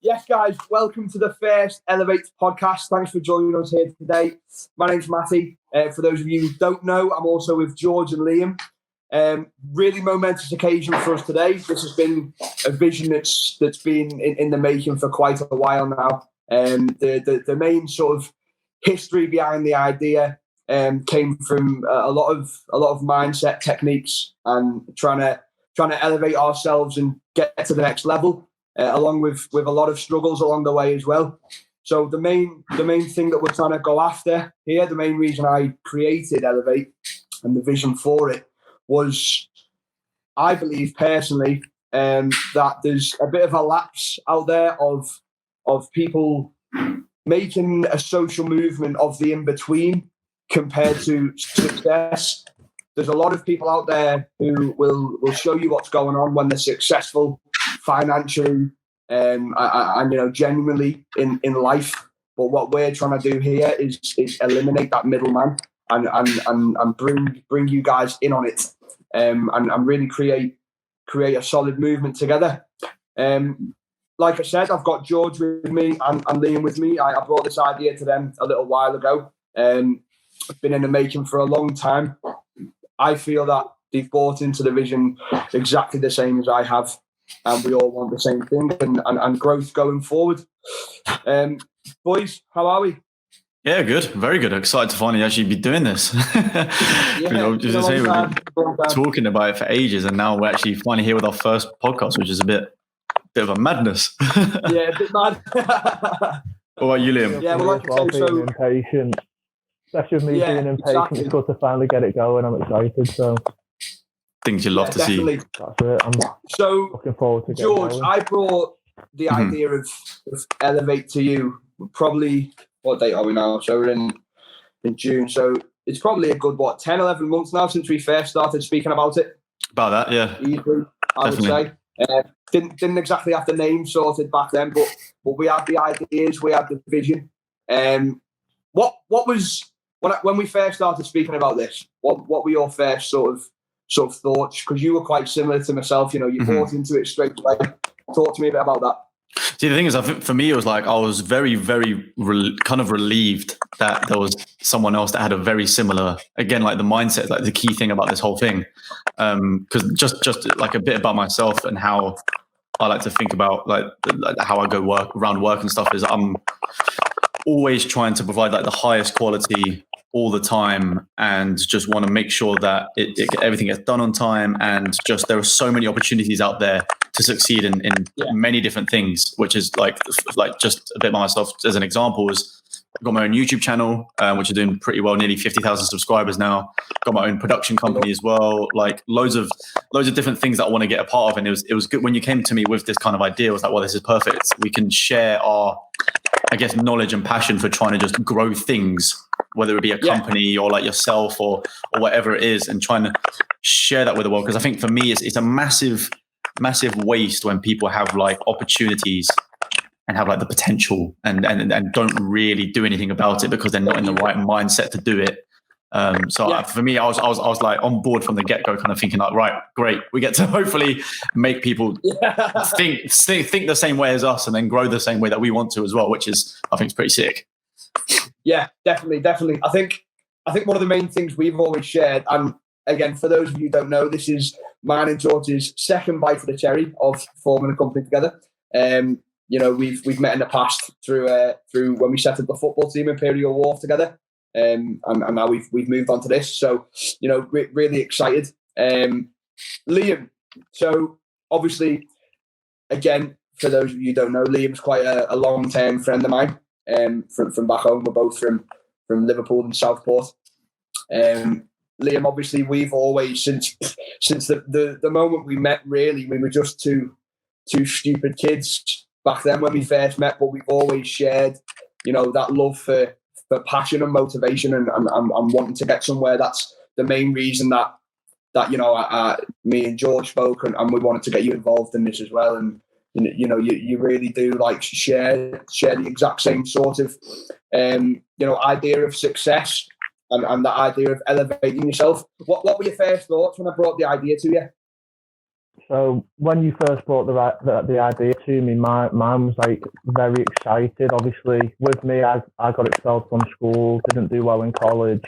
Yes, guys, welcome to the first Elevate podcast. Thanks for joining us here today. My name's Matty. For those of you who don't know, I'm also with George and Liam. Really momentous occasion for us today. This has been a vision that's been in the making for quite a while now. The main sort of history behind the idea came from a lot of mindset techniques and trying to elevate ourselves and get to the next level. Along with a lot of struggles along the way as well. So the main thing that we're trying to go after here, the main reason I created Elevate and the vision for it was, I believe personally, that there's a bit of a lapse out there of people making a social movement of the in-between compared to success. There's a lot of people out there who will show you what's going on when they're successful financially and genuinely in life. But what we're trying to do here is eliminate that middleman and bring you guys in on it and really create a solid movement together. Like I said, I've got George with me and Liam with me. I brought this idea to them a little while ago. It's been in the making for a long time. I feel that they've bought into the vision exactly the same as I have, and we all want the same thing and growth going forward. Boys, how are we? Yeah, good. Very good. Excited to finally actually be doing this. We've been talking about it for ages, and now we're actually finally here with our first podcast, which is a bit of a madness. Yeah, a bit mad. What about you, Liam? Yeah, well, like I say, being impatient. Especially with me being impatient, exactly. It's good to finally get it going. I'm excited. So things you love to definitely see. That's it. I'm looking forward to George, going. I brought the idea of Elevate to you. Probably, what date are we now? So we're in June. So it's probably a good 10, 11 months now since we first started speaking about it. About that, yeah. Easily, I would say. Didn't exactly have the name sorted back then, but we had the ideas, we had the vision. What was when we first started speaking about this? What were your first sort of thoughts? Because you were quite similar to myself. You bought into it straight away. Talk to me a bit about that. See, the thing is, I think for me, it was like I was very, very kind of relieved that there was someone else that had a very similar, again, like the mindset, like the key thing about this whole thing. Because just like a bit about myself and how I like to think about like how I go around work and stuff is I'm always trying to provide like the highest quality all the time, and just want to make sure that everything gets done on time. And just there are so many opportunities out there to succeed in many different things, which is like just a bit by myself as an example is I've got my own YouTube channel, which is doing pretty well, nearly 50,000 subscribers now. Got my own production company as well, like loads of different things that I want to get a part of. And it was good when you came to me with this kind of idea. I was like, well, this is perfect. We can share our, I guess, knowledge and passion for trying to just grow things, whether it be a company or like yourself or whatever it is, and trying to share that with the world. Because I think for me, it's a massive waste when people have like opportunities and have like the potential and don't really do anything about it because they're not in the right mindset to do it. For me, I was like on board from the get-go, kind of thinking like, right, great, we get to hopefully make people think the same way as us and then grow the same way that we want to as well, which is, I think, is pretty sick. Yeah, definitely. I think one of the main things we've always shared, and again, for those of you who don't know, this is mine and George's second bite of the cherry of forming a company together. We've met in the past through when we set up the football team Imperial Wharf together, and now we've moved on to this. So really excited. Liam, so obviously, again, for those of you who don't know, Liam's quite a long-term friend of mine. From back home, we're both from Liverpool and Southport. Liam, obviously, we've always since the moment we met, really, we were just two stupid kids back then when we first met, but we've always shared, that love for passion and motivation and wanting to get somewhere. That's the main reason that me and George spoke, and we wanted to get you involved in this as well. And you really do like share the exact same sort of idea of success and that idea of elevating yourself. What were your first thoughts when I brought the idea to you? So when you first brought the idea to me, my mum was like very excited. Obviously, with me, I got expelled from school, didn't do well in college,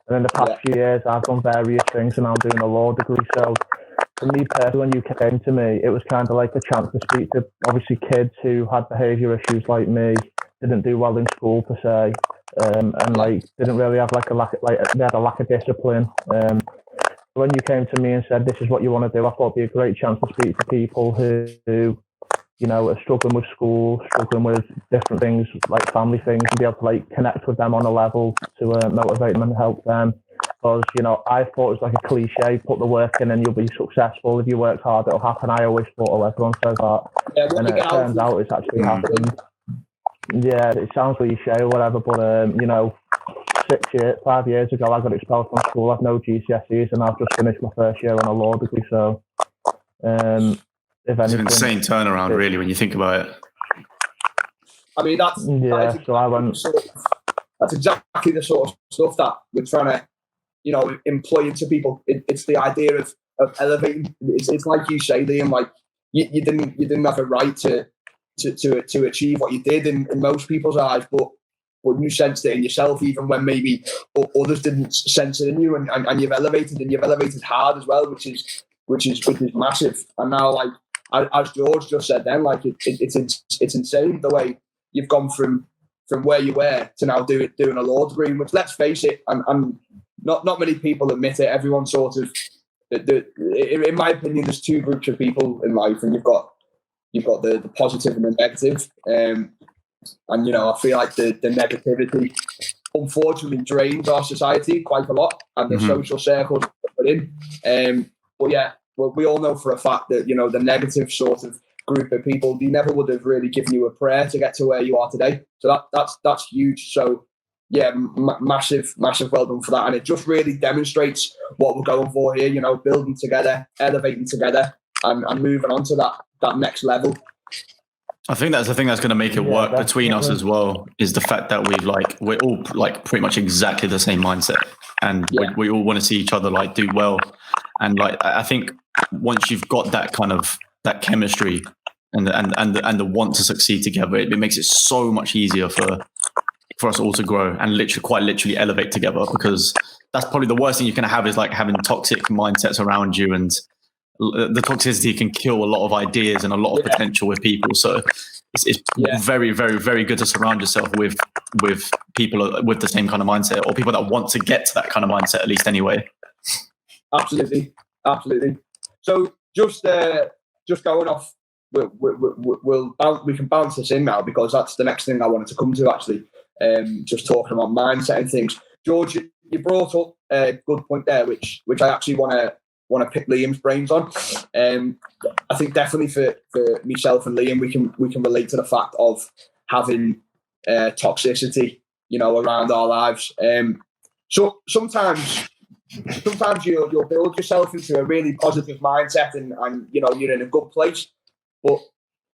and in the past few years, I've done various things, and I'm doing a law degree. So for me personally, when you came to me, it was kind of like a chance to speak to obviously kids who had behaviour issues like me, didn't do well in school per se, and like didn't really have they had a lack of discipline. When you came to me and said, this is what you want to do, I thought it'd be a great chance to speak to people who you know, are struggling with school, struggling with different things, like family things, and be able to like connect with them on a level to motivate them and help them. Because, you know, I thought it was like a cliche, put the work in and you'll be successful. If you work hard, it'll happen. I always thought, oh, everyone says that. And it turns out it's actually happened. Yeah, it sounds cliche or whatever, but, you know, 5 years ago, I got expelled from school. I've no GCSEs, and I've just finished my first year on a law degree. So, if anything, it's an insane turnaround, really, when you think about it. I mean, that's exactly the sort of stuff that we're trying to, you know, employ into people. It's the idea of elevating. It's like you say, Liam. Like you didn't have a right to achieve what you did in most people's eyes, but you sensed it in yourself, even when maybe others didn't sense it in you, and you've elevated hard as well, which is massive. And now, like as George just said, then like it's insane the way you've gone from where you were to now doing a law degree. Which, let's face it, and not many people admit it. Everyone sort of, in my opinion, there's two groups of people in life, and you've got the positive and the negative. And, you know, I feel like the negativity, unfortunately, drains our society quite a lot, and the social circles we're in. But yeah, well, we all know for a fact that, you know, the negative sort of group of people, they never would have really given you a prayer to get to where you are today. So that's huge. So yeah, massive well done for that. And it just really demonstrates what we're going for here, you know, building together, elevating together, and moving on to that next level. I think that's the thing that's going to make it work between us as well, is the fact that we're all like pretty much exactly the same mindset, and we all want to see each other like do well. And like, I think once you've got that kind of that chemistry and the want to succeed together, it makes it so much easier for us all to grow and quite literally elevate together, because that's probably the worst thing you can have, is like having toxic mindsets around you, and the toxicity can kill a lot of ideas and a lot of potential with people. So it's very, very, very good to surround yourself with people with the same kind of mindset, or people that want to get to that kind of mindset, at least anyway. Absolutely. So just going off, we can bounce this in now, because that's the next thing I wanted to come to, actually. Just talking about mindset and things. George, you brought up a good point there, which I actually want to pick Liam's brains on. I think definitely for myself and Liam, we can relate to the fact of having toxicity, you know, around our lives. So sometimes you'll build yourself into a really positive mindset, and you know, you're in a good place. But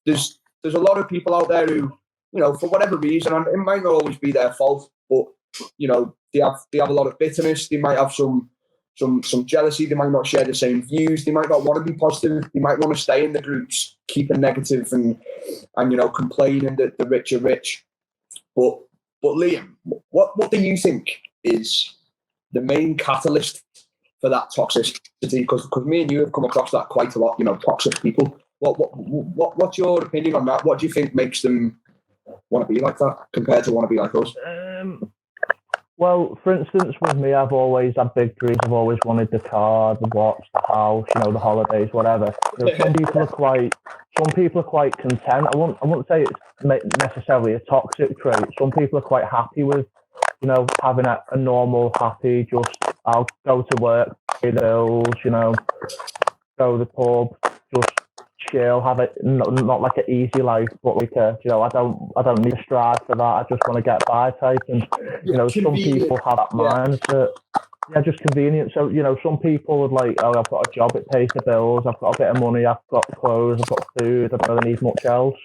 there's a lot of people out there who, you know, for whatever reason, and it might not always be their fault, but you know, they have a lot of bitterness. They might have some jealousy. They might not share the same views. They might not want to be positive. They might want to stay in the groups, keeping negative and you know, complaining that the rich are rich. But Liam, what do you think is the main catalyst for that toxicity? Because me and you have come across that quite a lot. You know, toxic people. What's your opinion on that? What do you think makes them want to be like that compared to want to be like us? Well, for instance, with me, I've always had big dreams. I've always wanted the car, the watch, the house, you know, the holidays, whatever. You know, some people are quite content. I wouldn't say it's necessarily a toxic trait. Some people are quite happy with, you know, having a normal, happy, just I'll go to work, pay the bills, you know, go to the pub, just chill, have it not like an easy life, but like a, you know, I don't need to strive for that. I just want to get by type. And you know, some people have that mindset. Yeah, just convenient. So, you know, some people would like, oh, I've got a job, it pays the bills, I've got a bit of money, I've got clothes, I've got food, I don't really need much else.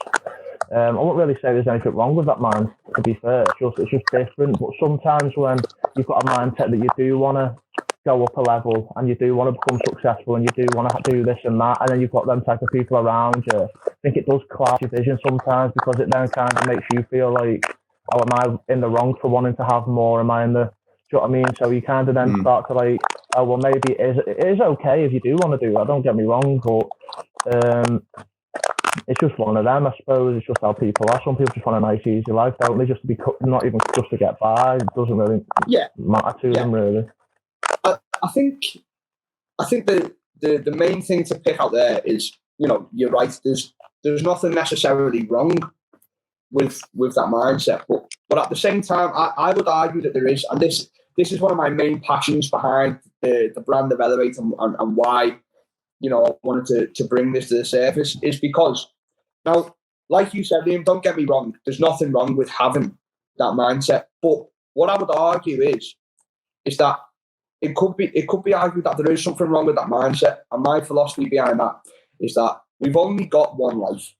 I wouldn't really say there's anything wrong with that mind, to be fair. It's just different. But sometimes when you've got a mindset that you do want to go up a level and you do want to become successful and you do want to do this and that, and then you've got them type of people around you, I think it does cloud your vision sometimes, because it then kind of makes you feel like, oh, am I in the wrong for wanting to have more? Am I in the, do you know what I mean? So you kind of then start to like, oh, well, maybe it is okay if you do want to do that, don't get me wrong, but it's just one of them, I suppose. It's just how people are. Some people just want a nice, easy life, don't they? Just to be, not even just to get by. It doesn't really matter to them, really. I think the main thing to pick out there is, you're right. There's nothing necessarily wrong with that mindset, but at the same time, I would argue that there is, and this is one of my main passions behind the brand of Elevate and why I wanted to bring this to the surface, is because now, like you said, Liam, don't get me wrong, there's nothing wrong with having that mindset. But what I would argue is that it could be argued that there is something wrong with that mindset. And my philosophy behind that is that we've only got one life.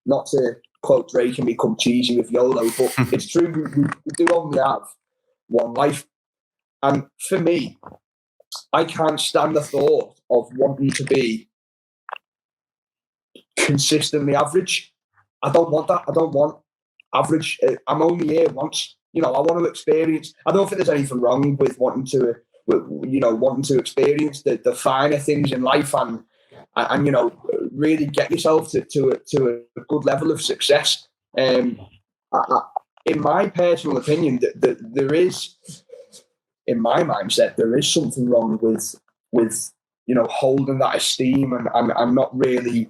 Not to quote Drake and become cheesy with YOLO, but it's true, we do only have one life. And for me, I can't stand the thought of wanting to be consistently average. I don't want that. I don't want average. I'm only here once. I want to experience. I don't think there's anything wrong with wanting to experience the finer things in life and really get yourself to a good level of success. In my personal opinion, that there is, in my mindset, there is something wrong with holding that esteem and not really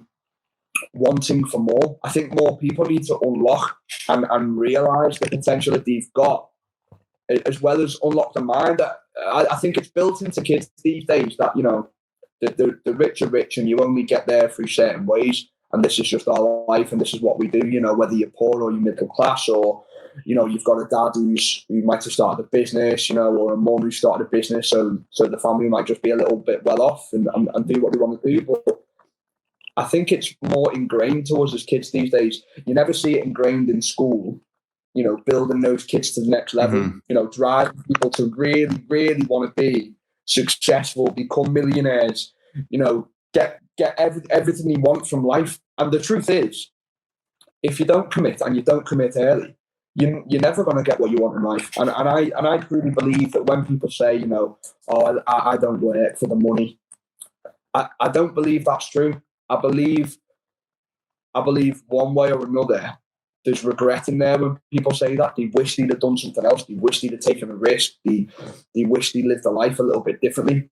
wanting for more. I think more people need to unlock and realise the potential that they've got, as well as unlock the mind. I think it's built into kids these days that the rich are rich and you only get there through certain ways, and this is just our life and this is what we do. Whether you're poor or you're middle class, or you've got a dad who might have started a business, or a mum who started a business, so the family might just be a little bit well off and do what they want to do. But I think it's more ingrained to us as kids these days. You never see it ingrained in school, building those kids to the next level, driving people to really, really want to be successful, become millionaires, get everything you want from life. And the truth is, if you don't commit and you don't commit early, you're never going to get what you want in life. And I truly believe that when people say, oh, I don't work for the money, I don't believe that's true. I believe one way or another, there's regret in there when people say that. They wish they'd have done something else. They wish they'd have taken a risk. They wish they lived their life a little bit differently.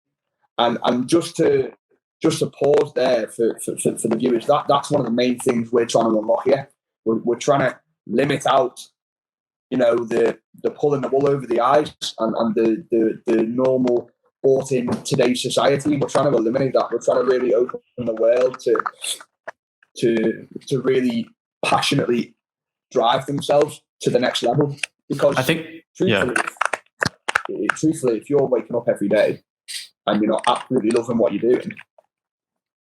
And just to pause there for the viewers, that's one of the main things we're trying to unlock here. We're trying to limit out, the pulling the wool over the eyes and the normal bought in today's society. We're trying to eliminate that. We're trying to really open the world to really passionately drive themselves to the next level. Because I think, truthfully, if you're waking up every day and you're not absolutely loving what you're doing,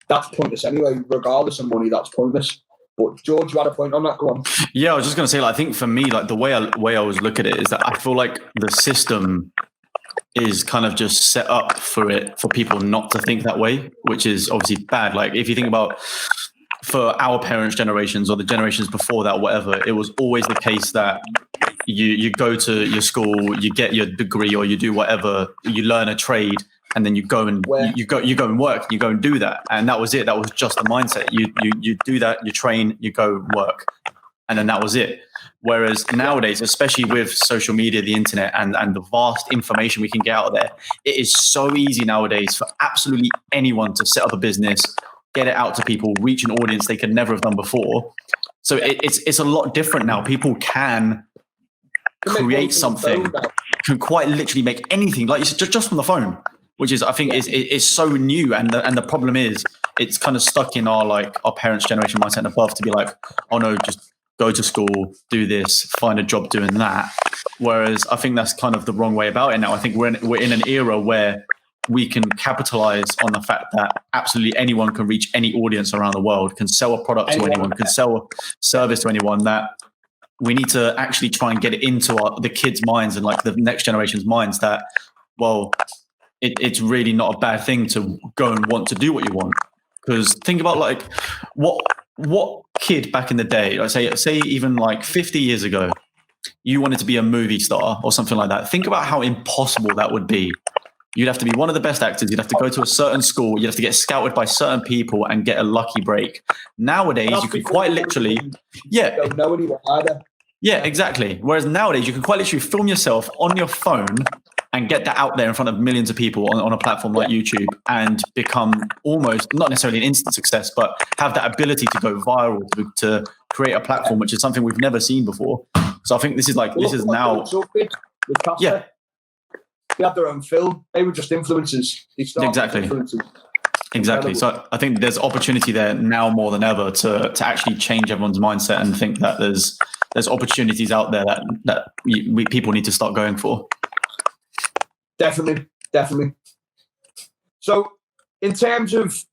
that's pointless anyway. Regardless of money, that's pointless. But George, you had a point on that. Go on. Yeah, I was just going to say, I think for me, the way I always look at it is that I feel like the system is kind of just set up for people not to think that way, which is obviously bad. Like if you think about for our parents' generations or the generations before that, whatever, it was always the case that you go to your school, you get your degree, or you do whatever, you learn a trade, and then you go and you go and work, you go and do that, and that was it. That was just the mindset. You do that, you train, you go and work, and then that was it. Whereas nowadays, especially with social media, the internet, and the vast information we can get out there, it is so easy nowadays for absolutely anyone to set up a business, get it out to people, reach an audience they could never have done before. So it's a lot different now. People can create something, can quite literally make anything, like you said, just from the phone, which is, I think, is so new. And the problem is, it's kind of stuck in our parents' generation mindset and above to be like, oh no, just go to school, do this, find a job doing that. Whereas I think that's kind of the wrong way about it now. I think we're in an era where we can capitalize on the fact that absolutely anyone can reach any audience around the world, can sell a product to anyone, can sell a service to anyone, that we need to actually try and get it into the kids' minds and the next generation's minds that, well, it's really not a bad thing to go and want to do what you want. Because think about like what kid back in the day, like say even like 50 years ago, you wanted to be a movie star or something like that. Think about how impossible that would be. You'd have to be one of the best actors. You'd have to go to a certain school. You'd have to get scouted by certain people and get a lucky break. Nowadays, you can quite literally, don't know anyone either. Yeah, exactly. Whereas nowadays, you can quite literally film yourself on your phone and get that out there in front of millions of people on a platform like YouTube and become almost, not necessarily an instant success, but have that ability to go viral, to create a platform, which is something we've never seen before. So I think this is now. With Casa, they had their own film. They were just influencers. Exactly. So I think there's opportunity there now more than ever to actually change everyone's mindset and think that there's opportunities out there that people need to start going for. Definitely. So, in terms of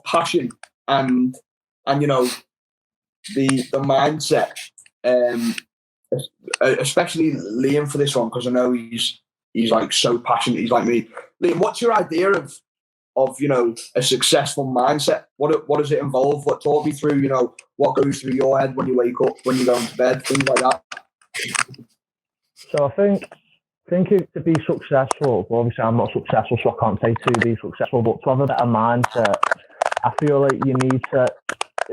passion and you know the mindset, especially Liam for this one, because I know he's like so passionate. He's like me. Liam, what's your idea of you know a successful mindset? What does it involve? What talk me through? You know what goes through your head when you wake up, when you go into bed, things like that. So I think to be successful, well, obviously I'm not successful, so I can't say to be successful, but to have a better mindset, I feel like you need to,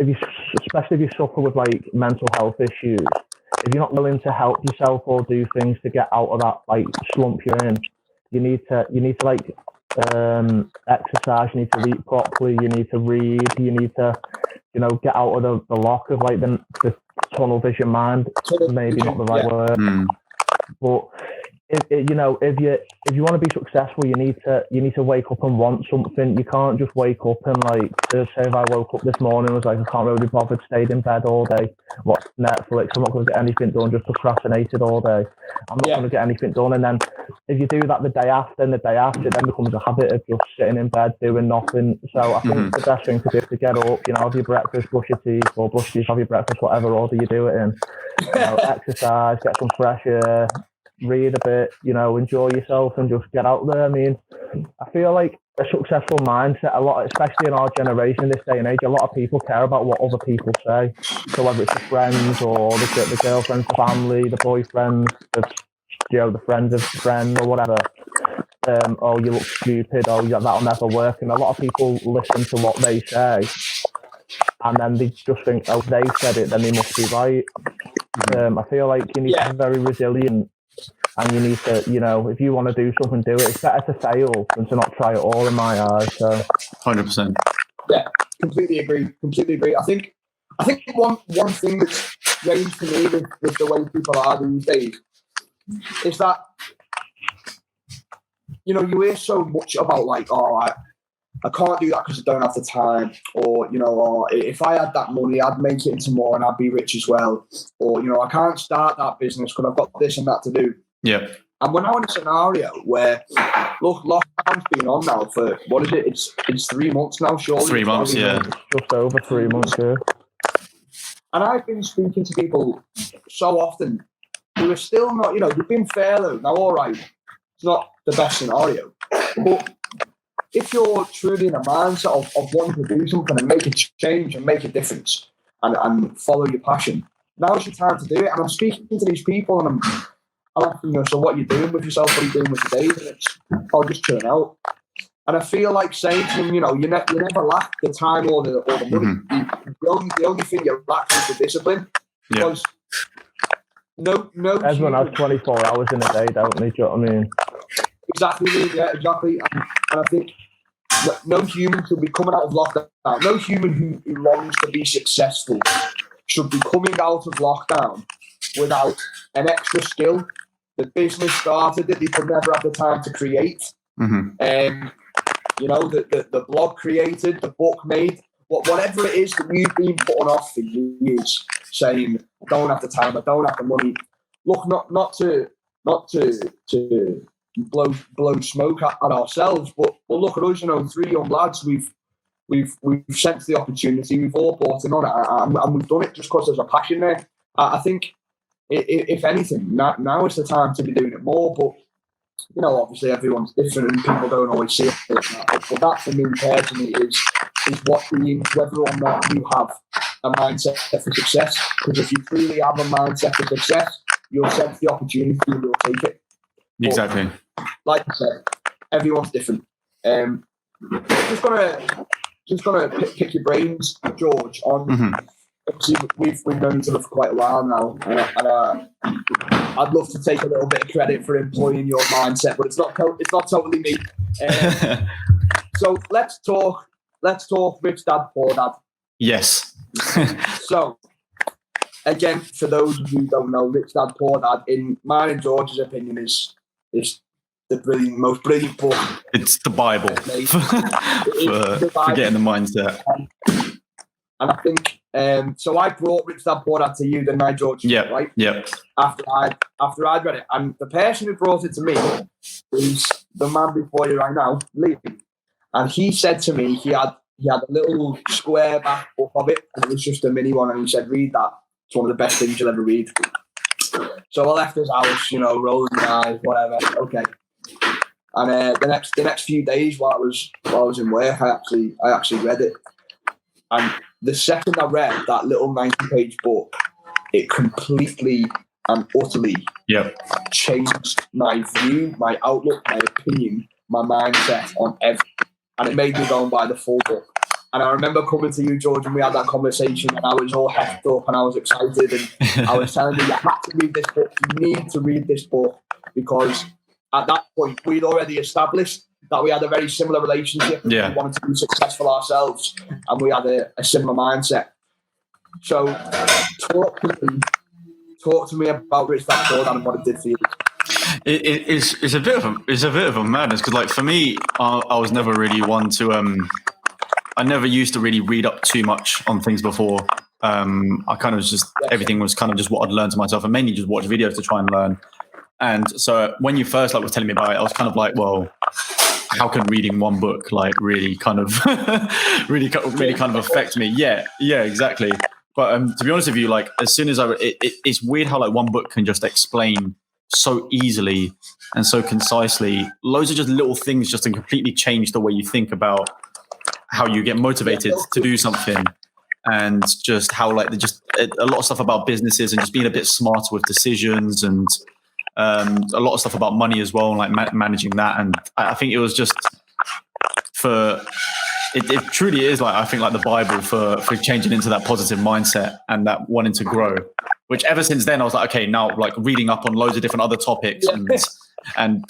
especially if you suffer with like mental health issues, if you're not willing to help yourself or do things to get out of that like slump you're in, you need to like exercise, you need to eat properly, you need to read, you need to, you know, get out of the lock of like the tunnel vision mind, maybe not the right word, but if you want to be successful, you need to wake up and want something. You can't just wake up and like, say if I woke up this morning and was like, I can't really be bothered, stayed in bed all day, watched Netflix, I'm not going to get anything done, just procrastinated all day. I'm not going to get anything done. And then if you do that the day after, it then becomes a habit of just sitting in bed doing nothing. So I think the best thing to do is to get up, you know, have your breakfast, brush your teeth, or brush your teeth, have your breakfast, whatever order you do it in. You know, exercise, get some fresh air, read a bit, you know, enjoy yourself and just get out there. I mean, I feel like a successful mindset, a lot, especially in our generation, this day and age, a lot of people care about what other people say. So whether it's the friends or the girlfriends, the family, the boyfriends, the friends of the friend or whatever. Oh, you look stupid. Oh, that'll never work. And a lot of people listen to what they say, and then they just think, oh, they said it, then they must be right. I feel like you need to be very resilient. And you need to, you know, if you want to do something, do it. It's better to fail than to not try at all, in my eyes. So, 100%. Yeah, completely agree. I think one thing that's changed for me with the way people are these days is that, you know, you hear so much about like, oh, I can't do that because I don't have the time, or, you know, or if I had that money, I'd make it into more and I'd be rich as well, or, you know, I can't start that business because I've got this and that to do. Yeah. And we're now in a scenario where, look, lockdown's been on now for, what is it? It's 3 months now, surely. 3 months, yeah. Just over 3 months, yeah. And I've been speaking to people so often who are still not, you know, they've been furloughed. Now, all right, it's not the best scenario, but if you're truly in a mindset of wanting to do something and make a change and make a difference and follow your passion, now's your time to do it. And I'm speaking to these people and I'm asking, you know, so what are you doing with yourself? What are you doing with your days? And it's, I'll just chilling out. And I feel like saying to them, you know, you never lack the time or the money. The only thing you lack is the discipline. Because no. Everyone has 24 hours in a day, don't they? Do you know what I mean? Exactly. Yeah, exactly. And I think no human should be coming out of lockdown. No human who longs to be successful should be coming out of lockdown without an extra skill. The business started that they could never have the time to create. You know, the blog created, the book made, whatever it is that you've been putting off for years, saying, I don't have the time, I don't have the money. Look, not to blow smoke at ourselves, but look at us, you know, 3 young lads, we've sensed the opportunity, we've all bought in on it, and we've done it just because there's a passion there. I think, if anything, now is the time to be doing it more, but obviously everyone's different and people don't always see it like that. But that for me personally is what whether or not you have a mindset for success. Because if you truly have a mindset for success, you'll sense the opportunity and you'll take it. Exactly. But, like I said, everyone's different. Just gonna pick your brains, George, on obviously we've known each other for quite a while now, and I'd love to take a little bit of credit for employing your mindset, but it's not totally me. So let's talk Rich Dad Poor Dad. Yes. So again, for those of you who don't know, Rich Dad Poor Dad, in mine and George's opinion, is the most brilliant book. It's the Bible for getting the mindset. And I think so. I brought Rich Dad Poor Dad to you, didn't I, George? Yeah. Right. Yeah. After I'd read it, and the person who brought it to me is the man before you right now, Lee. And he said to me he had a little square back book of it, and it was just a mini one, and he said, "Read that. It's one of the best things you'll ever read." So I left his house, rolling my eyes, whatever. Okay. And the next few days while I was in work, I actually read it. And the second I read that little 90-page book, it completely and utterly changed my view, my outlook, my opinion, my mindset on everything. And it made me go and buy the full book. And I remember coming to you, George, and we had that conversation, and I was all hepped up and I was excited. And I was telling you, you have to read this book. You need to read this book, because at that point, we'd already established that we had a very similar relationship. Yeah. We wanted to be successful ourselves, and we had a similar mindset. So talk to me about Rich Dad Poor Dad and what it did for you. It's a bit of a madness, because like for me, I was never really one to I never used to really read up too much on things before. I kind of everything was kind of just what I'd learned to myself, and mainly just watch videos to try and learn. And so when you first was telling me about it, I was kind of like, well, how can reading one book really kind of really kind of affect me? Yeah, exactly. But to be honest with you, as soon as it's weird how one book can just explain so easily and so concisely loads of just little things just to completely change the way you think about how you get motivated to do something, and just how a lot of stuff about businesses and just being a bit smarter with decisions, and a lot of stuff about money as well, and managing that. And I think it was just it truly is I think the Bible for changing into that positive mindset and that wanting to grow, which ever since then I was like, okay, now reading up on loads of different other topics, and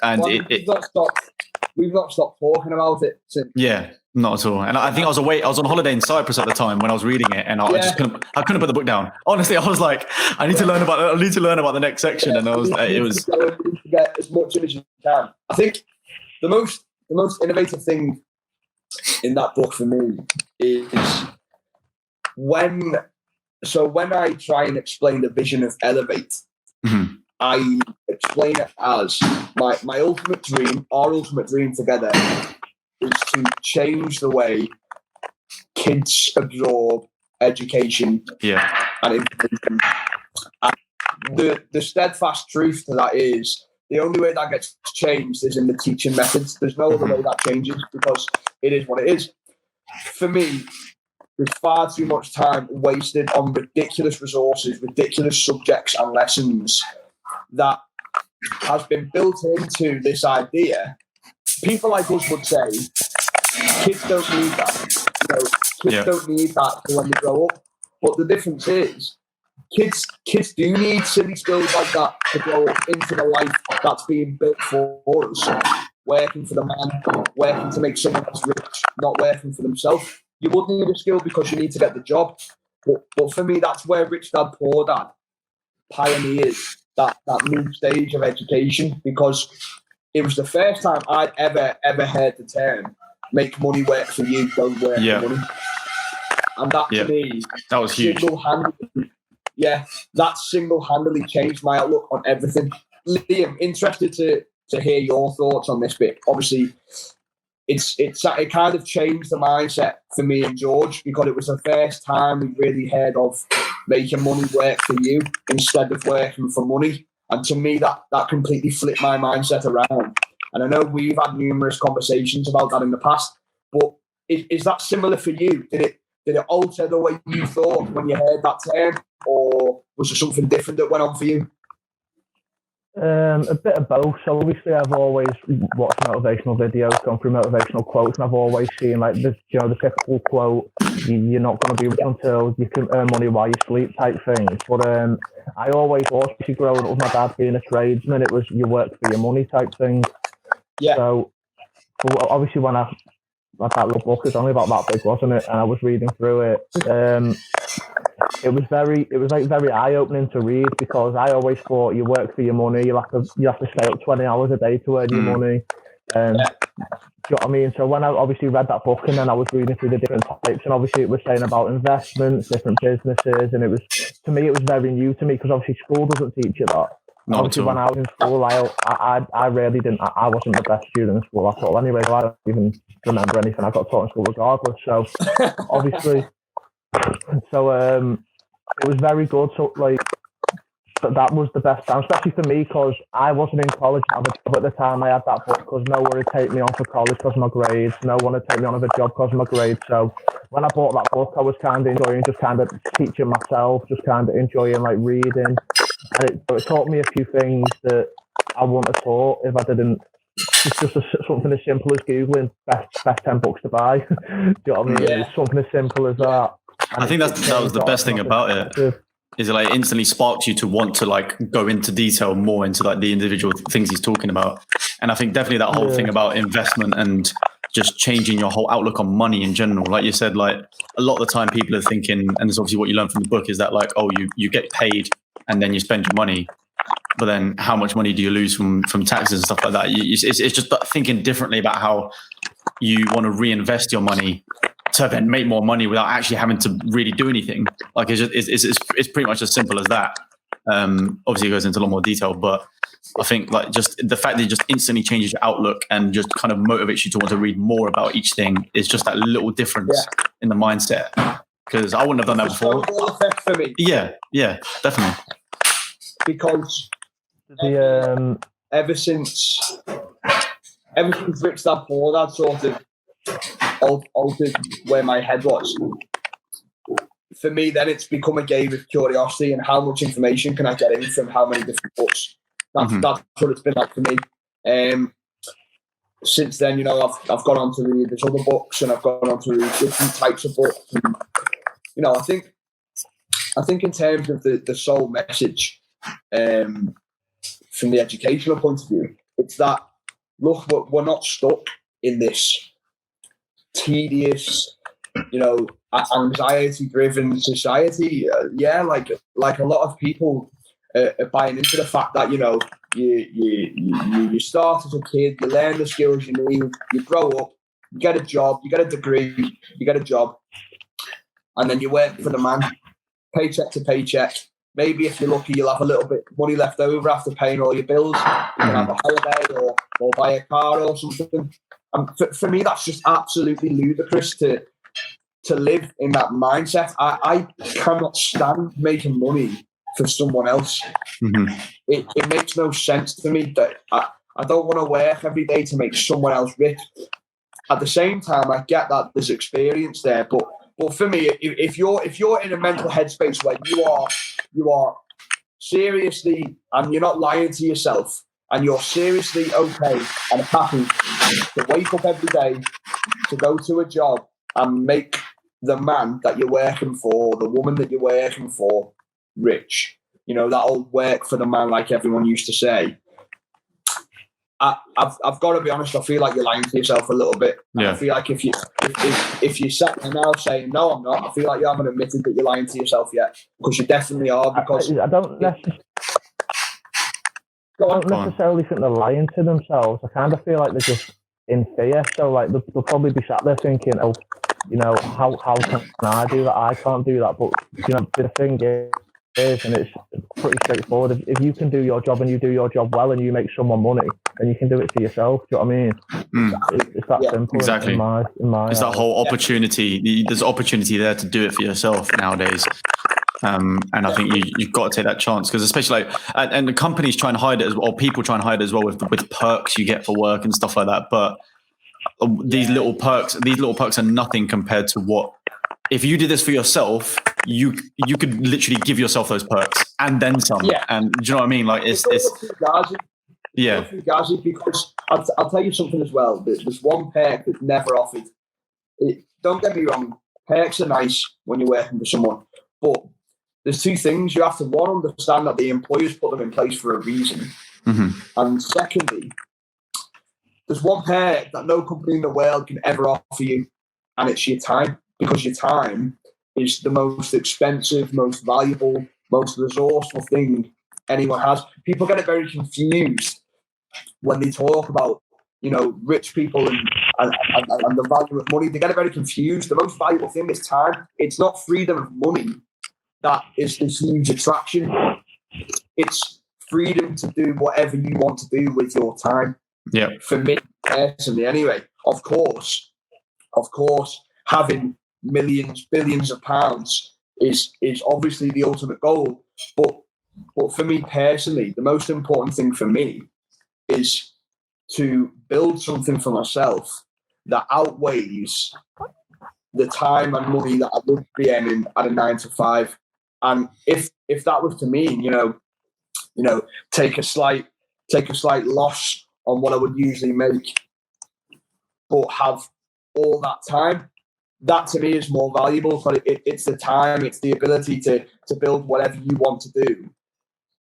we've not stopped talking about it since. Yeah, not at all. And I think I was on holiday in Cyprus at the time when I was reading it, and I couldn't put the book down. Honestly, I was like, I need to learn about the next section, and it was get as much of as you can. I think the most innovative thing in that book for me is when I try and explain the vision of Elevate, I explain it as my ultimate dream, our ultimate dream together, is to change the way kids absorb education and information. And the steadfast truth to that is the only way that gets changed is in the teaching methods. There's no other way that changes, because it is what it is. For me, there's far too much time wasted on ridiculous resources, ridiculous subjects and lessons that has been built into this idea. People like us would say, kids don't need that. Kids don't need that for when they grow up. But the difference is, kids do need silly skills like that to grow up into the life that's being built for us. Working for the man, working to make someone else rich, not working for themselves. You would need a skill because you need to get the job. But for me, that's where Rich Dad Poor Dad pioneers that new stage of education, because it was the first time I'd ever heard the term "make money work for you, don't work for money." And that to me, that was huge. That single-handedly changed my outlook on everything. Liam, interested to hear your thoughts on this bit. Obviously, it kind of changed the mindset for me and George, because it was the first time we really heard of making money work for you instead of working for money. And to me, that completely flipped my mindset around. And I know we've had numerous conversations about that in the past, but is that similar for you? Did it alter the way you thought when you heard that term, or was there something different that went on for you? A bit of both. So obviously, I've always watched motivational videos, gone through motivational quotes, and I've always seen like this, the typical quote: "You're not going to be rich until you can earn money while you sleep" type things. But I always thought, especially growing up with my dad being a tradesman, it was you work for your money type thing. Yeah. So obviously, when that little book is only about that big, wasn't it? And I was reading through it. It was very eye opening to read, because I always thought you work for your money. You have to stay up 20 hours a day to earn your money. Do you know what I mean? So when I obviously read that book, and then I was reading through the different types, and obviously it was saying about investments, different businesses, and it was very new to me, because obviously school doesn't teach you that. Obviously, when I was in school, I really didn't. I wasn't the best student in school at all. Anyway, so I don't even remember anything I got taught in school, regardless. So obviously, it was very good. So that was the best time, especially for me, because I wasn't in college at the time I had that book, because no one would take me on for college because of my grades. No one would take me on of a job because of my grades. So when I bought that book, I was kind of enjoying just kind of teaching myself, just kind of enjoying like reading. And it taught me a few things that I wouldn't have taught if I didn't. It's just something as simple as Googling best 10 books to buy. Do you know what I mean? Yeah. It's something as simple as that. I think that was the best thing about it. Is it like instantly sparks you to want to like go into detail more into like the individual things he's talking about. And I think definitely that whole thing about investment and just changing your whole outlook on money in general. Like you said, like a lot of the time people are thinking, and it's obviously what you learn from the book, is that like, oh, you get paid and then you spend your money, but then how much money do you lose from taxes and stuff like that? It's just thinking differently about how you want to reinvest your money to then make more money without actually having to really do anything. Like it's pretty much as simple as that. Obviously it goes into a lot more detail, but I think like just the fact that it just instantly changes your outlook and just kind of motivates you to want to read more about each thing is just that little difference in the mindset. Because I wouldn't have done that before. Effect for me. Yeah, definitely. Because ever since Rich Dad Poor Dad sort of altered where my head was. For me, then it's become a game of curiosity and how much information can I get in from how many different books. That's what it's been like for me. Since then, I've gone on to read these other books, and I've gone on to read different types of books. And, I think in terms of the sole message, from the educational point of view, it's that look, we're not stuck in this tedious, anxiety-driven society. Like a lot of people are buying into the fact that you start as a kid, you learn the skills you need, you grow up, you get a job, you get a degree, you get a job, and then you work for the man, paycheck to paycheck. Maybe if you're lucky, you'll have a little bit of money left over after paying all your bills. You can have a holiday or buy a car or something. And for me, that's just absolutely ludicrous to live in that mindset. I cannot stand making money for someone else. Mm-hmm. It makes no sense to me that I don't want to work every day to make someone else rich. At the same time, I get that there's experience there, but for me, if you're in a mental headspace where you are seriously, and you're not lying to yourself, and you're seriously okay and happy to wake up every day, to go to a job and make the man that you're working for, the woman that you're working for, rich. That old work for the man, like everyone used to say. I've got to be honest, I feel like you're lying to yourself a little bit. Yeah. I feel like if you sat there now saying, no, I'm not, I feel like you haven't admitted that you're lying to yourself yet, because you definitely are. Because I don't necessarily think they're lying to themselves. I kind of feel like they're just in fear. So like they'll probably be sat there thinking, how can I do that? I can't do that. But the thing is, and it's pretty straightforward. If you can do your job and you do your job well and you make someone money, then you can do it for yourself. Do you know what I mean? It's that simple. Exactly. In my it's that whole opportunity. There's opportunity there to do it for yourself nowadays. And I think you've got to take that chance, because especially like, and the companies try and hide it as well, or people try and hide it as well with perks you get for work and stuff like that. But these little perks are nothing compared to what, if you did this for yourself, you could literally give yourself those perks and then some. Yeah. And do you know what I mean? Like it's yeah. Because I'll tell you something as well. There's one perk that's never offered. Don't get me wrong, perks are nice when you're working for someone, but there's two things. You have to, one, understand that the employers put them in place for a reason. Mm-hmm. And secondly, there's one perk that no company in the world can ever offer you, and it's your time. Because your time is the most expensive, most valuable, most resourceful thing anyone has. People get it very confused when they talk about, rich people and the value of money. They get it very confused. The most valuable thing is time. It's not freedom of money that is this huge attraction. It's freedom to do whatever you want to do with your time. Yeah. For me personally, anyway. Of course, having millions, billions of pounds is obviously the ultimate goal. But for me personally, the most important thing for me is to build something for myself that outweighs the time and money that I would be earning at a 9 to 5. And if that was to mean, take a slight loss on what I would usually make, but have all that time, that to me is more valuable. But it's the time, it's the ability to build whatever you want to do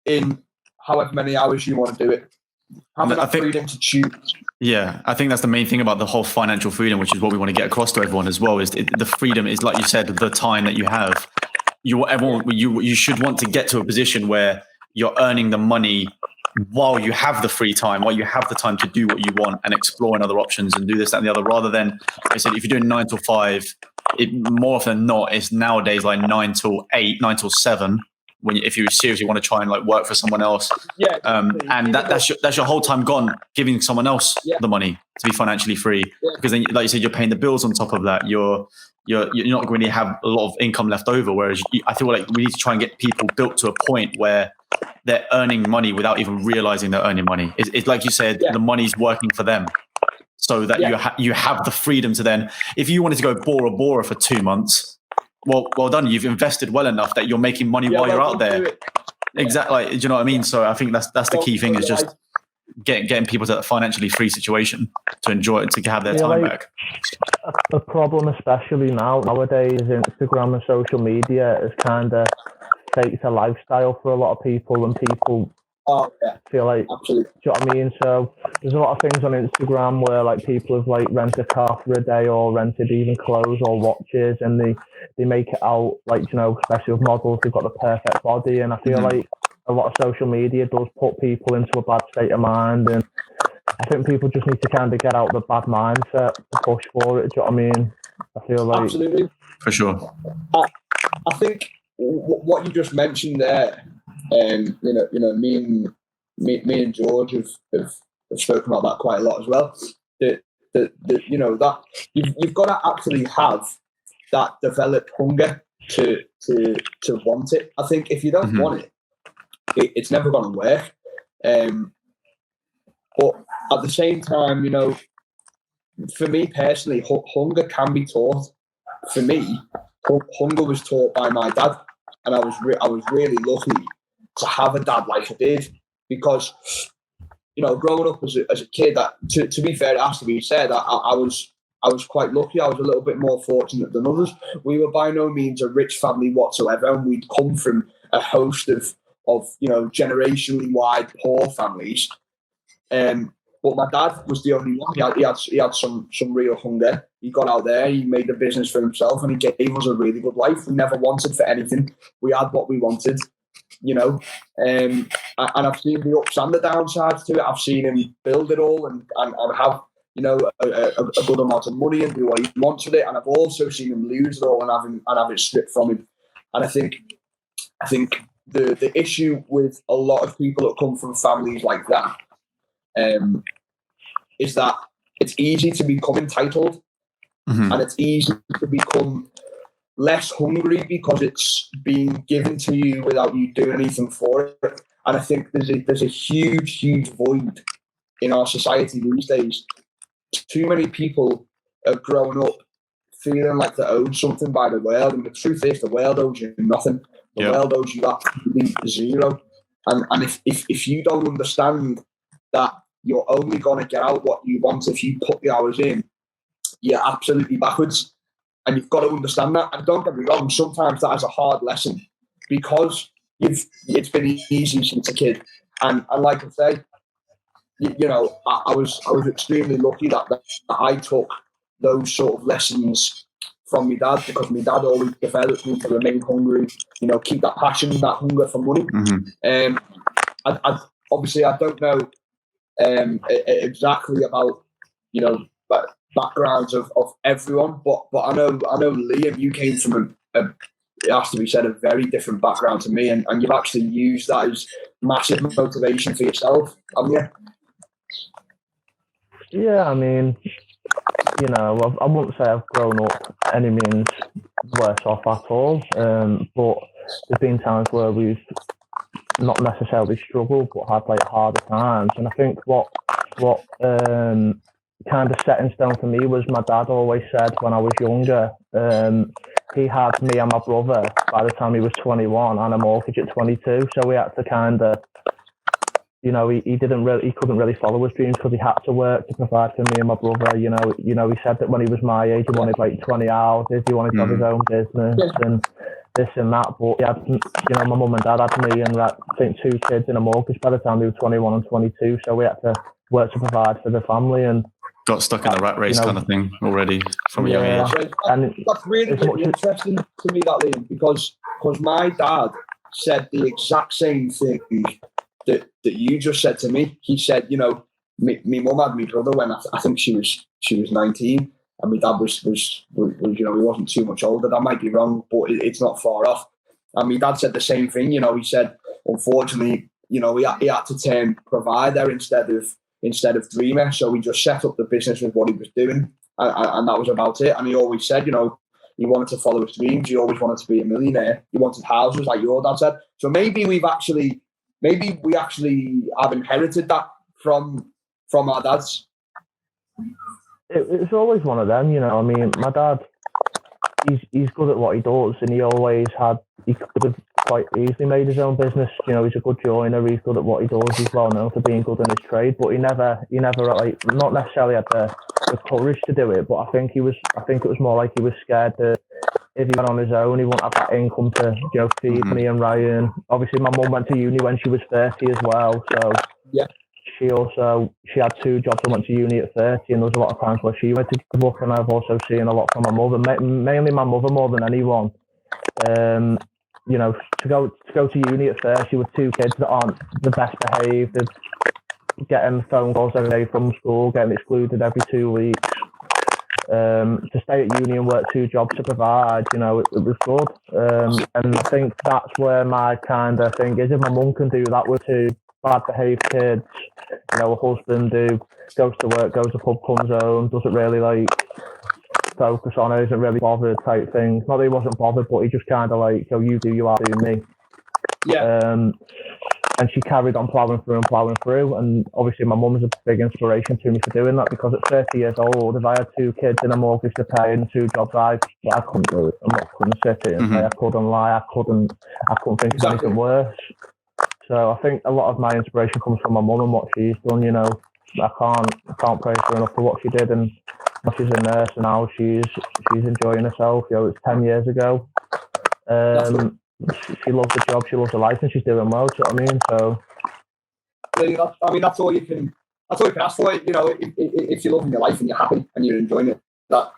in however many hours you want to do it. Having that freedom to choose. Yeah, I think that's the main thing about the whole financial freedom, which is what we want to get across to everyone as well. Is the freedom is, like you said, the time that you have. You should want to get to a position where you're earning the money while you have the free time, while you have the time to do what you want and explore other options and do this, that, and the other, rather than, like I said, if you're doing 9 till 5, more often than not, it's nowadays like 9 till 8, 9 till 7. If you seriously want to try and like work for someone else, and that's your whole time gone giving someone else the money to be financially free, because then, like you said, you're paying the bills on top of that. You're not going to have a lot of income left over. Whereas I feel like we need to try and get people built to a point where they're earning money without even realizing they're earning money. It's like you said, the money's working for them, so that you have the freedom to then, if you wanted to go Bora Bora for 2 months. Well done. You've invested well enough that you're making money while you're out there. Exactly. Do you know what I mean? So I think that's the key thing, is just getting people to that financially free situation to enjoy it, to have their time back. The problem, especially nowadays, Instagram and social media is kind of takes a lifestyle for a lot of people, and people feel like, absolutely. Do you know what I mean? So there's a lot of things on Instagram where like people have like rented a car for a day, or rented even clothes or watches, and they make it out like, especially with models, they've got the perfect body. And I feel like a lot of social media does put people into a bad state of mind, and I think people just need to kind of get out the bad mindset to push for it. Do you know what I mean? I feel like, absolutely, for sure. I think what you just mentioned there, me and George have spoken about that quite a lot as well. That you've got to actually have that developed hunger to want it. I think if you don't want it, it's never going to work. But at the same time, for me personally, hunger can be taught. For me, hunger was taught by my dad, and I was really lucky to have a dad like I did, because growing up as a kid, that to be fair, it has to be said, I was quite lucky. I was a little bit more fortunate than others. We were by no means a rich family whatsoever, and we'd come from a host of generationally wide poor families. But my dad was the only one. He had some real hunger. He got out there, he made a business for himself, and he gave us a really good life. We never wanted for anything. We had what we wanted, and I've seen the ups and the downsides to it. I've seen him build it all and have a good amount of money and do what he wants with it. And I've also seen him lose it all and have it stripped from him. And I think the issue with a lot of people that come from families like that is that it's easy to become entitled, and it's easy to become less hungry because it's being given to you without you doing anything for it. And I think there's a huge void in our society these days. Too many people are growing up feeling like they own something by the world, and the truth is the world owes you nothing. The world owes you absolutely zero. And if you don't understand that you're only going to get out what you want if you put the hours in, you're absolutely backwards. And you've got to understand that. And don't get me wrong, sometimes that is a hard lesson because it's been easy since a kid. And like I say, I was extremely lucky that I took those sort of lessons from my dad, because my dad always developed me to remain hungry, keep that passion, that hunger for money. Mm-hmm. Obviously, I don't know exactly about, backgrounds of everyone, but I know Liam, you came from it has to be said, a very different background to me, and you've actually used that as massive motivation for yourself, haven't you? Yeah, I mean, I wouldn't say I've grown up any means worse off at all, but there's been times where we've not necessarily struggled, but had like harder times. And I think what kind of set in stone for me was my dad always said when I was younger, he had me and my brother by the time he was 21 and a mortgage at 22. So we had to kind of, he couldn't really follow his dreams because he had to work to provide for me and my brother. He said that when he was my age, he wanted like 20 houses, he wanted to have his own business and this and that. But he had, my mum and dad had me and I think 2 kids and a mortgage by the time we were 21 and 22. So we had to work to provide for the family and got stuck in a rat race kind of thing already from a young age. And that's really interesting to me, that, Liam, because my dad said the exact same thing that you just said to me. He said, my mum had my brother when I think she was 19, and my dad was he wasn't too much older. That might be wrong, but it's not far off. And my dad said the same thing. He said, unfortunately, he had to turn provider instead of dreamer. So he just set up the business with what he was doing, and that was about it. And he always said, he wanted to follow his dreams. He always wanted to be a millionaire. He wanted houses, like your dad said. So maybe we actually have inherited that from our dads. It's always one of them, my dad, he's good at what he does, and he could have quite easily made his own business. He's a good joiner, he's good at what he does, he's well known for being good in his trade, but he never like, not necessarily had the courage to do it, but I think it was more like he was scared that if he went on his own, he wouldn't have that income to, feed me and Ryan. Obviously, my mum went to uni when she was 30 as well, so yeah. She had 2 jobs and went to uni at 30, and there was a lot of times where she went to give up, and I've also seen a lot from my mother, mainly my mother more than anyone. To go to uni at 30 with 2 kids that aren't the best behaved, getting phone calls every day from school, getting excluded every 2 weeks, to stay at uni and work 2 jobs to provide, it was good. And I think that's where my kind of thing is, if my mum can do that with 2 bad behaved kids, a husband who goes to work, goes to pub, comes home, doesn't really like focus on it, isn't really bothered type thing. Not that he wasn't bothered, but he just kind of like, you do, you are doing me. Yeah. And she carried on plowing through. And obviously my mum is a big inspiration to me for doing that, because at 30 years old, if I had 2 kids and a mortgage to pay and 2 jobs, I couldn't do it. I'm not going to sit here and say I couldn't lie. I couldn't think of anything worse. So I think a lot of my inspiration comes from my mum and what she's done. I can't praise her enough for what she did, and she's a nurse and now she's enjoying herself. It's 10 years ago. She loves the job, she loves the life, and she's doing well. Do you know what I mean? So that's all you can ask for. If you're loving your life and you're happy and you're enjoying it, I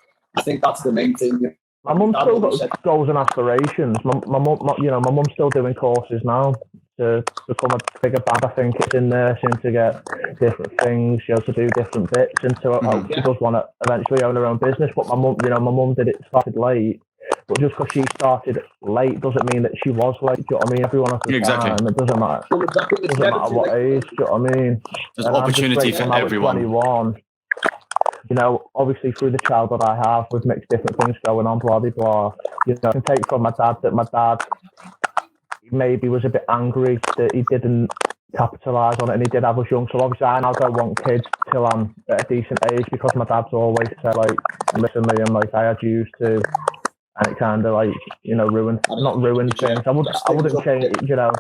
think that's the main thing. My mum's still got goals and aspirations. My mum's still doing courses now to become a bigger band. I think it's in nursing to get different things, to do different bits, and she does want to eventually own her own business. But my mum started late. But just because she started late doesn't mean that she was late. Do you know what I mean? Everyone has a time. It doesn't matter. It doesn't matter what age. Do you know what I mean? There's opportunity for everyone. 21. you know, obviously through the childhood I have with mixed different things going on, blah, blah, blah. You know, I can take from my dad that my dad maybe was a bit angry that he didn't capitalise on it and he did have us young. So obviously I now don't want kids till I'm at a decent age, because my dad's always said, like, listen, Liam, like, I had used to, and it kind of, like, you know, not ruined things. I wouldn't change it, you know.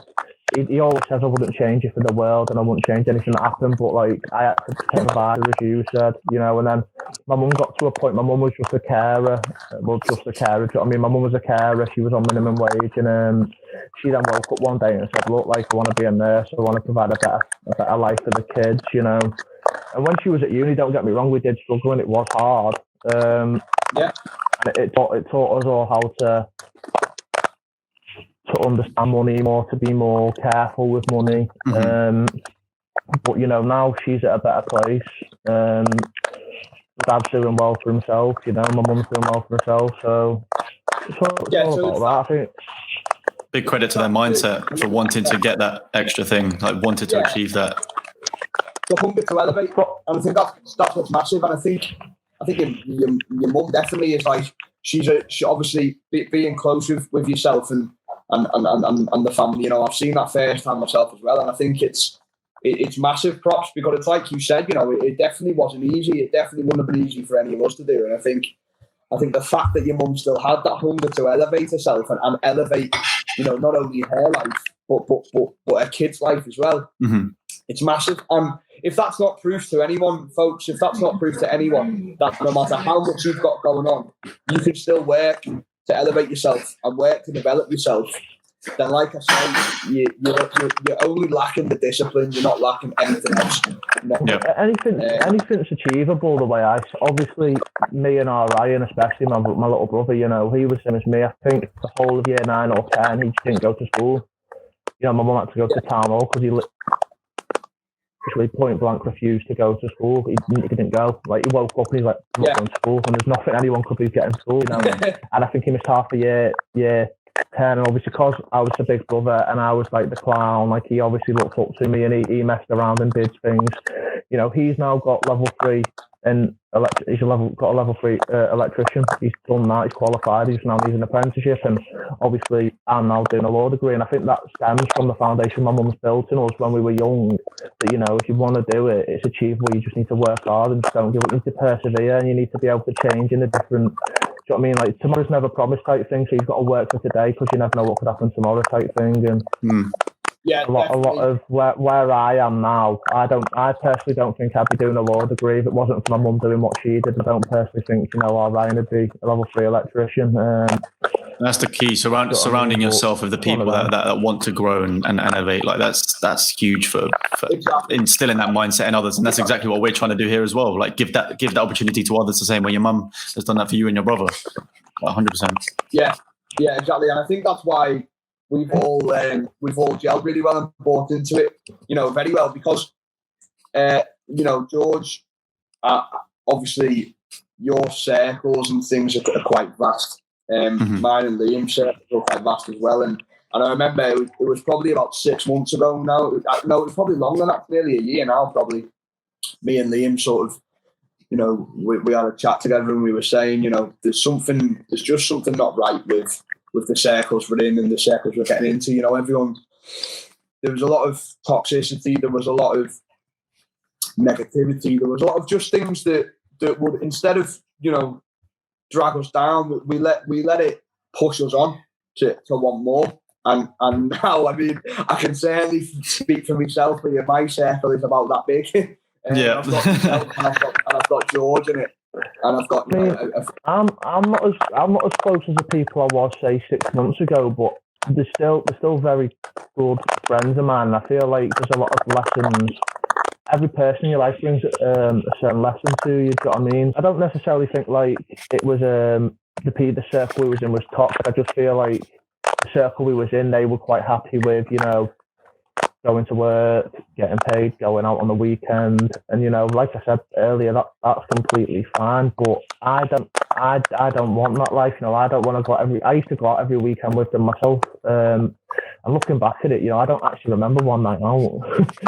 He always says I wouldn't change it for the world and I wouldn't change anything that happened, but, like, I had to provide, as you said, you know. And then my mum got to a point, my mum was just a carer. Well, just a carer, do you know what I mean? My mum was a carer, she was on minimum wage, and she then woke up one day and said, look, like, I want to be a nurse, I want to provide a better life for the kids, you know. And when she was at uni, don't get me wrong, we did struggle and it was hard. Yeah. And it taught us all how to understand money more, to be more careful with money. But, you know, now she's at a better place. Dad's doing well for himself, you know, my mum's doing well for herself. So it's all about that, I think. Big credit to their mindset for wanting to get that extra thing, like wanted to achieve that. The hunger to elevate, and I think that's what's massive. And I think your mum definitely is, like, she obviously being close with yourself and the family. You know, I've seen that firsthand myself as well, and I think it's massive props, because it's like you said, you know, it definitely wasn't easy. It definitely wouldn't have been easy for any of us to do, and I think the fact that your mum still had that hunger to elevate herself and elevate, you know, not only her life but her kids' life as well. It's massive. If that's not proof to anyone, folks, if that's not proof to anyone that no matter how much you've got going on, you can still work to elevate yourself and work to develop yourself, then, like I say, you're only lacking the discipline. You're not lacking anything else. Anything's achievable the way obviously me and Ryan, especially my little brother, you know, he was the same as me. I think the whole of year 9 or 10, he just didn't go to school. You know, my mum had to go to town hall because he literally point blank refused to go to school. He didn't go. Like, he woke up and he's like, I'm not going to school, and there's nothing anyone could do to get in school, you know. And I think he missed half the year 10, and obviously because I was the big brother and I was like the clown, like, he obviously looked up to me and he messed around and did things. You know, he's now got level 3 and he's got a level 3 electrician. He's done that, he's qualified, he's now needs an apprenticeship, and obviously I'm now doing a law degree, and I think that stems from the foundation my mum's built in us when we were young, that, you know, if you want to do it, it's achievable. You just need to work hard and just don't give up. You need to persevere, and you need to be able to change in a different, do you know what I mean? Like, tomorrow's never promised type thing, so you've got to work for today because you never know what could happen tomorrow type thing. And yeah, a lot of where I am now, I personally don't think I'd be doing a law degree if it wasn't for my mum doing what she did. I don't personally think, you know, Ryan would be a level 3 electrician. That's the key. Surrounding yourself with the people that want to grow and innovate. Like, that's huge for instilling that mindset in others, and that's exactly what we're trying to do here as well. Like, give that opportunity to others the same way your mum has done that for you and your brother. 100%. Yeah, exactly. And I think that's why we've all gelled really well and bought into it, you know, very well, because you know, George, obviously your circles and things are quite vast. Mine and Liam's circles are quite vast as well. And I remember it was probably about 6 months ago now. No, it was probably longer than that, nearly a year now, probably. Me and Liam sort of, you know, we had a chat together and we were saying, you know, there's just something not right with the circles we're in and the circles we're getting into. You know, there was a lot of toxicity, there was a lot of negativity, there was a lot of just things that would, instead of, you know, drag us down, we let it push us on to want more. And now, I mean, I can certainly speak for myself, but my circle is about that big. Yeah. I've got myself and I've got George in it. And I've got. I'm not as close as the people I was, say, 6 months ago, but they're still very good friends of mine. I feel like there's a lot of lessons. Every person in your life brings a certain lesson to you. Do you know what I mean? I don't necessarily think like it was the circle we was in was toxic. I just feel like the circle we was in, they were quite happy with, you know, going to work, getting paid, going out on the weekend, and, you know, like I said earlier, that's completely fine. But I don't want that life. You know, I don't want to go out I used to go out every weekend with them myself. And looking back at it, you know, I don't actually remember one night out.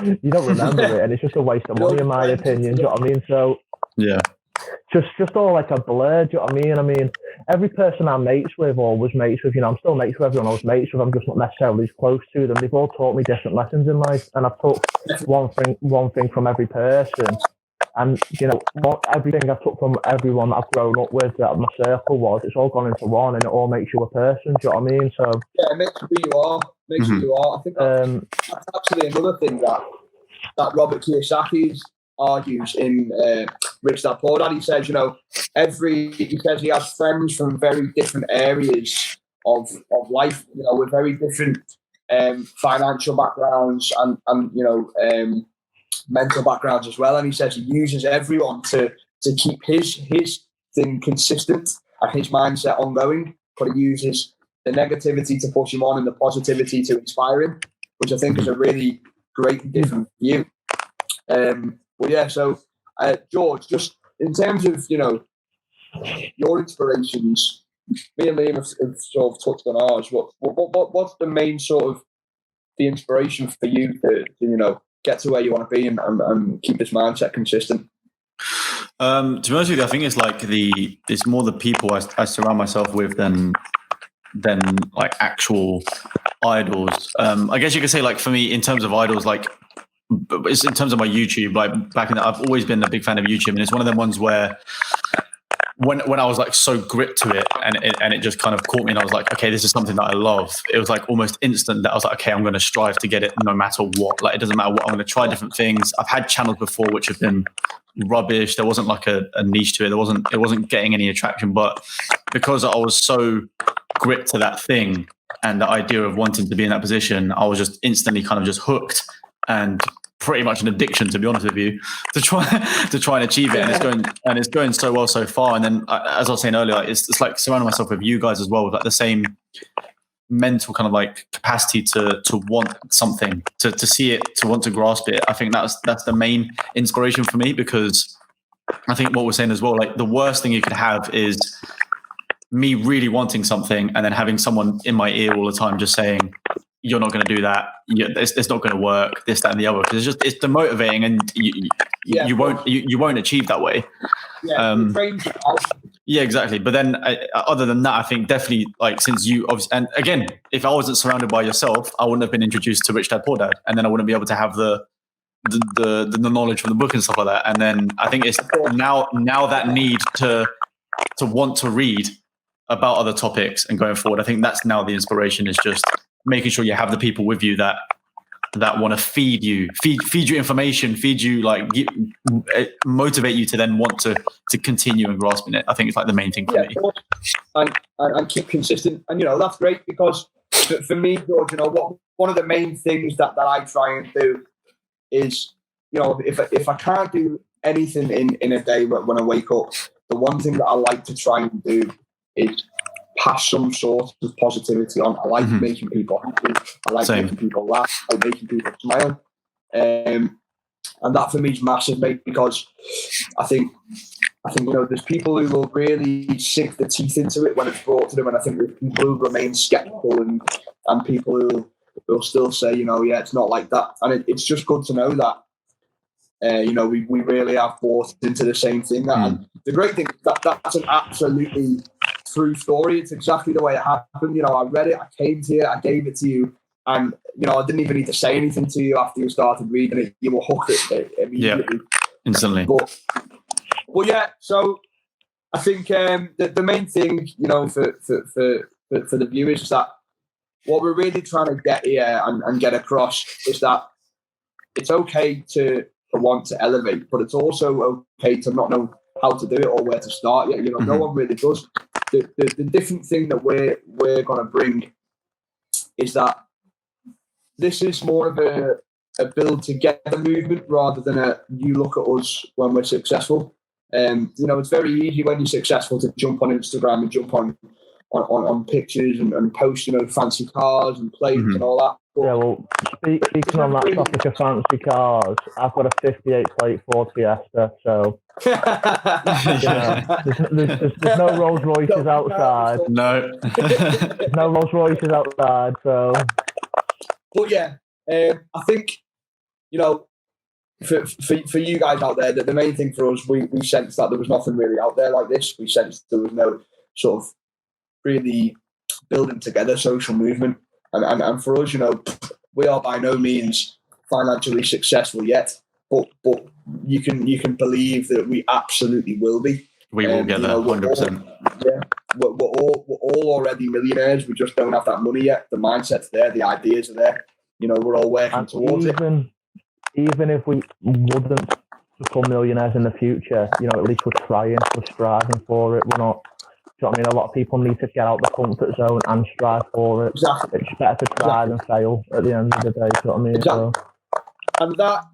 You don't remember it, and it's just a waste of money, in my opinion. Do you know what I mean? So yeah, just all like a blur. Do you know what I mean? I mean, every person I'm mates with or was mates with, I'm still mates with everyone I was mates with. I'm just not necessarily as close to them. They've all taught me different lessons in life, and I've took one thing from every person. And everything I took from everyone that I've grown up with, that my circle it's all gone into one, and it all makes you a person. Do you know what I mean? So yeah, it makes you who you are. Makes you who you are. I think that's actually another thing that Robert Kiyosaki argues in Rich Dad Poor Dad. He says, he says he has friends from very different areas of life, with very different financial backgrounds and mental backgrounds as well. And he says he uses everyone to keep his thing consistent and his mindset ongoing, but he uses the negativity to push him on and the positivity to inspire him, which I think is a really great different view. Well, yeah, so George, just in terms of, your inspirations, me and Liam have sort of touched on ours. What's the main sort of the inspiration for you to get to where you want to be and keep this mindset consistent? To be honest with you, I think it's like it's more the people I surround myself with than like actual idols. I guess you could say, like, for me, in terms of idols, like it's in terms of my YouTube, like I've always been a big fan of YouTube, and it's one of them ones where when I was like so gripped to it and it just kind of caught me, and I was like, okay, this is something that I love. It was like almost instant that I was like, okay, I'm going to strive to get it no matter what. Like, it doesn't matter what, I'm going to try different things. I've had channels before which have been rubbish. There wasn't like a niche to it. It wasn't getting any attraction, but because I was so gripped to that thing and the idea of wanting to be in that position, I was just instantly kind of just hooked and pretty much an addiction, to be honest with you, to try and achieve it. And it's going so well so far. And then, as I was saying earlier, it's like surrounding myself with you guys as well, with like the same mental kind of like capacity to want something, to see it, to want to grasp it. I think that's the main inspiration for me, because I think what we're saying as well, like the worst thing you could have is me really wanting something and then having someone in my ear all the time just saying, you're not going to do that. It's not going to work. This, that, and the other. Because it's demotivating, and you won't achieve that way. Yeah, yeah, exactly. But then, other than that, I think definitely, like, since you obviously, and again, if I wasn't surrounded by yourself, I wouldn't have been introduced to Rich Dad Poor Dad, and then I wouldn't be able to have the knowledge from the book and stuff like that. And then I think it's now that need to want to read about other topics and going forward. I think that's now the inspiration, is just making sure you have the people with you that want to feed you information, feed you, like, motivate you to then want to continue and grasping it. I think it's like the main thing for me. And keep consistent. And, that's great, because for me, George, one of the main things that I try and do is, if I can't do anything in a day when I wake up, the one thing that I like to try and do is pass some sort of positivity on. I like making people happy. I like making people laugh. I like making people smile. And that for me is massive, mate, because I think there's people who will really sink their teeth into it when it's brought to them, and I think there's people who remain skeptical and people who will still say, yeah, it's not like that. And it's just good to know that we really have bought into the same thing. And the great thing, that's an absolutely true story. It's exactly the way it happened. I read it, I came to you, I gave it to you, and I didn't even need to say anything to you after you started reading it. You were hooked it immediately. Yeah, instantly. But yeah, so I think the main thing, for the viewers, is that what we're really trying to get here and get across is that it's okay to want to elevate, but it's also okay to not know how to do it or where to start yet. No one really does. The different thing that we're going to bring is that this is more of a build together movement rather than you look at us when we're successful. It's very easy when you're successful to jump on Instagram and jump on pictures and post, fancy cars and planes and all that. But yeah, well, speaking on that topic of fancy cars, I've got a 58 plate Ford Fiesta, so there's no Rolls Royces outside. No. No Rolls Royces outside, so. But yeah, I think, for you guys out there, that the main thing for us, we sensed that there was nothing really out there like this. We sensed there was no sort of really building together social movement. And for us, we are by no means financially successful yet, but you can believe that we absolutely will be. We will get there, 100%. Yeah, we're all already millionaires. We just don't have that money yet. The mindset's there, the ideas are there. We're all working towards it. Even if we wouldn't become millionaires in the future, at least we're trying, we're striving for it. We're not. Do you know what I mean? A lot of people need to get out the comfort zone and strive for it. Exactly. It's better to try than fail at the end of the day. Do you know what I mean? Exactly. And that,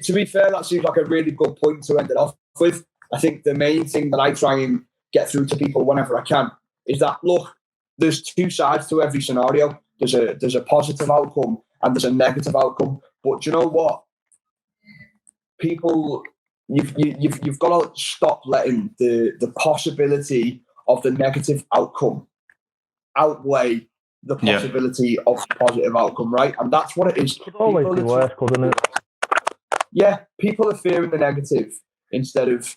to be fair, that seems like a really good point to end it off with. I think the main thing that I try and get through to people whenever I can is that, look, there's two sides to every scenario. There's a positive outcome and there's a negative outcome. But you know what? People, you've got to stop letting the possibility of the negative outcome outweigh the possibility of the positive outcome, right? And that's what it is. It could always be worse, couldn't it? Yeah, people are fearing the negative instead of,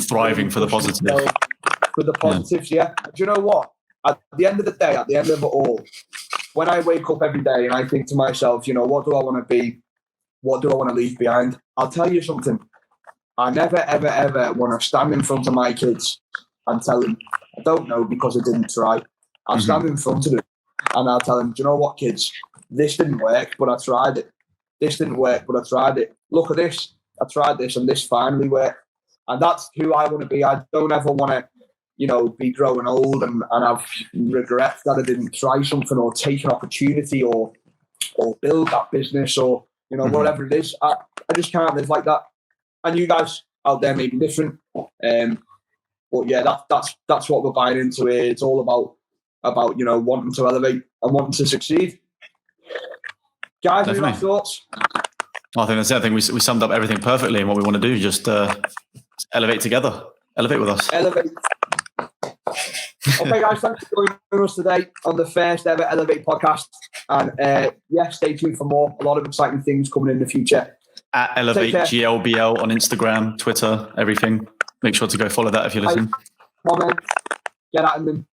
thriving for the positive. For the positives, yeah. Do you know what? At the end of the day, at the end of it all, when I wake up every day and I think to myself, what do I want to be? What do I want to leave behind? I'll tell you something. I never, ever, ever want to stand in front of my kids and tell them, I don't know because I didn't try. I'll stand in front of them and I'll tell them, do you know what, kids? This didn't work, but I tried it. This didn't work, but I tried it. Look at this. I tried this and this finally worked. And that's who I want to be. I don't ever want to, be growing old and have regrets that I didn't try something or take an opportunity or build that business or, whatever it is. I just can't live like that. And you guys out there may be different. But yeah, that's what we're buying into here. It's all about wanting to elevate and wanting to succeed. Guys, any last thoughts? I think that's it. I think we summed up everything perfectly and what we want to do. Just elevate together. Elevate with us. Elevate. Okay, guys, thanks for joining us today on the first ever Elevate podcast. And stay tuned for more. A lot of exciting things coming in the future. At Elevate GLBL on Instagram, Twitter, everything. Make sure to go follow that if you're listening. Comment, get at them.